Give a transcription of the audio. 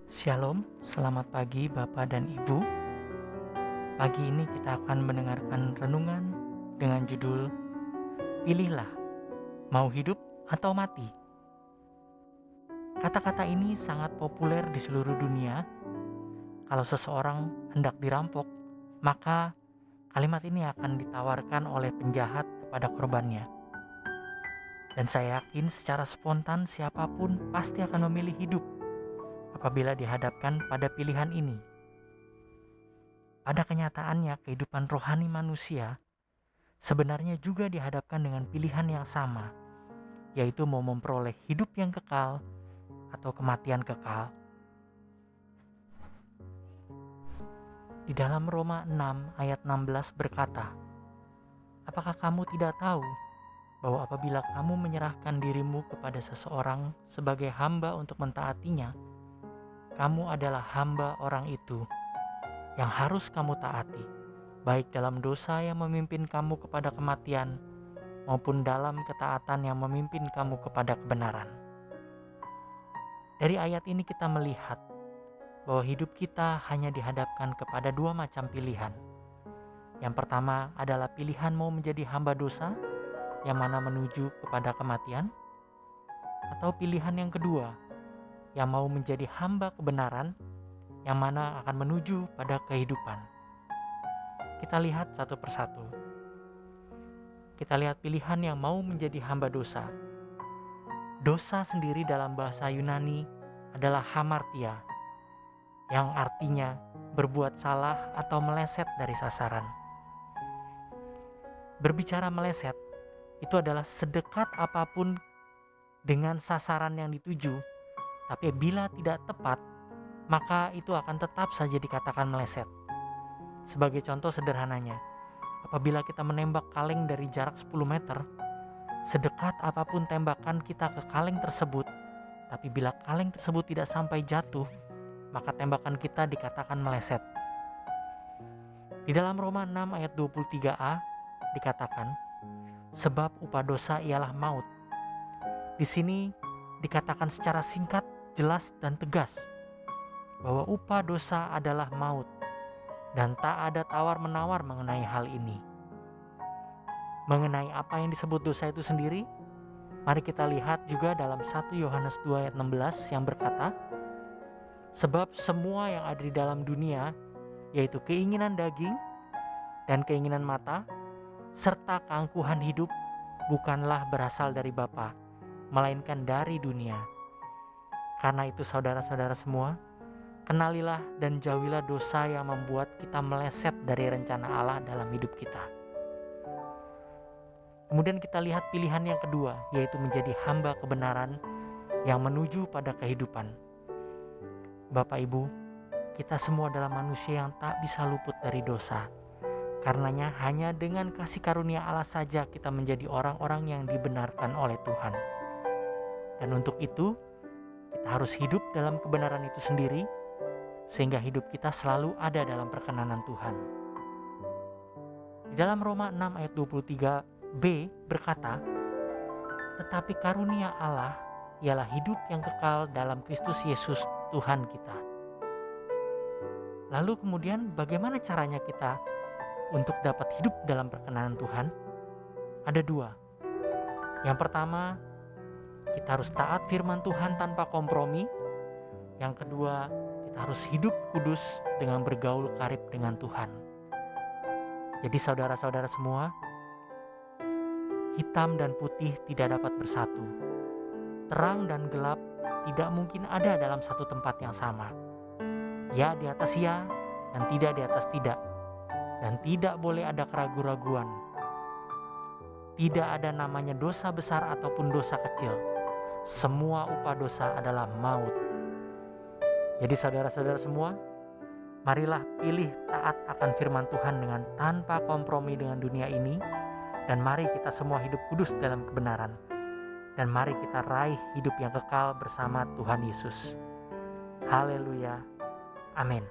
Shalom, selamat pagi Bapak dan Ibu. Pagi ini kita akan mendengarkan renungan dengan judul Pilihlah, mau hidup atau mati. Kata-kata ini sangat populer di seluruh dunia. Kalau seseorang hendak dirampok, maka kalimat ini akan ditawarkan oleh penjahat kepada korbannya. Dan saya yakin secara spontan siapapun pasti akan memilih hidup apabila dihadapkan pada pilihan ini. Pada kenyataannya, kehidupan rohani manusia sebenarnya juga dihadapkan dengan pilihan yang sama, yaitu mau memperoleh hidup yang kekal atau kematian kekal. Di dalam Roma 6 ayat 16 berkata, "Apakah kamu tidak tahu bahwa apabila kamu menyerahkan dirimu kepada seseorang sebagai hamba untuk mentaatinya, kamu adalah hamba orang itu yang harus kamu taati, baik dalam dosa yang memimpin kamu kepada kematian, maupun dalam ketaatan yang memimpin kamu kepada kebenaran." Dari ayat ini kita melihat bahwa hidup kita hanya dihadapkan kepada dua macam pilihan. Yang pertama adalah pilihan mau menjadi hamba dosa, yang mana menuju kepada kematian, atau pilihan yang kedua, yang mau menjadi hamba kebenaran, yang mana akan menuju pada kehidupan. Kita lihat satu persatu. Kita lihat pilihan yang mau menjadi hamba dosa. Dosa sendiri dalam bahasa Yunani adalah hamartia, yang artinya berbuat salah atau meleset dari sasaran. Berbicara meleset, itu adalah sedekat apapun dengan sasaran yang dituju, tapi bila tidak tepat, maka itu akan tetap saja dikatakan meleset. Sebagai contoh sederhananya, apabila kita menembak kaleng dari jarak 10 meter, sedekat apapun tembakan kita ke kaleng tersebut, tapi bila kaleng tersebut tidak sampai jatuh, maka tembakan kita dikatakan meleset. Di dalam Roma 6 ayat 23a dikatakan, "Sebab upah dosa ialah maut." Di sini dikatakan secara singkat, jelas, dan tegas bahwa upah dosa adalah maut, dan tak ada tawar-menawar mengenai hal ini. Mengenai apa yang disebut dosa itu sendiri, mari kita lihat juga dalam 1 Yohanes 2 ayat 16 yang berkata, "Sebab semua yang ada di dalam dunia, yaitu keinginan daging dan keinginan mata, serta keangkuhan hidup, bukanlah berasal dari Bapa, melainkan dari dunia. Karena itu saudara-saudara semua, kenalilah dan jauhilah dosa yang membuat kita meleset dari rencana Allah dalam hidup kita." Kemudian kita lihat pilihan yang kedua, yaitu menjadi hamba kebenaran yang menuju pada kehidupan. Bapak Ibu, kita semua adalah manusia yang tak bisa luput dari dosa. Karenanya hanya dengan kasih karunia Allah saja kita menjadi orang-orang yang dibenarkan oleh Tuhan. Dan untuk itu, kita harus hidup dalam kebenaran itu sendiri, sehingga hidup kita selalu ada dalam perkenanan Tuhan. Di dalam Roma 6 ayat 23b berkata, "Tetapi karunia Allah ialah hidup yang kekal dalam Kristus Yesus Tuhan kita." Lalu kemudian bagaimana caranya kita untuk dapat hidup dalam perkenanan Tuhan? Ada dua. Yang pertama, kita harus taat firman Tuhan tanpa kompromi. Yang kedua, kita harus hidup kudus dengan bergaul karib dengan Tuhan. Jadi saudara-saudara semua, hitam dan putih tidak dapat bersatu. Terang dan gelap tidak mungkin ada dalam satu tempat yang sama. Ya di atas ya, dan tidak di atas tidak. Dan tidak boleh ada keraguan-raguan. Tidak ada namanya dosa besar ataupun dosa kecil. Semua upah dosa adalah maut. Jadi saudara-saudara semua, marilah pilih taat akan firman Tuhan dengan tanpa kompromi dengan dunia ini. Dan mari kita semua hidup kudus dalam kebenaran. Dan mari kita raih hidup yang kekal bersama Tuhan Yesus. Haleluya. Amin.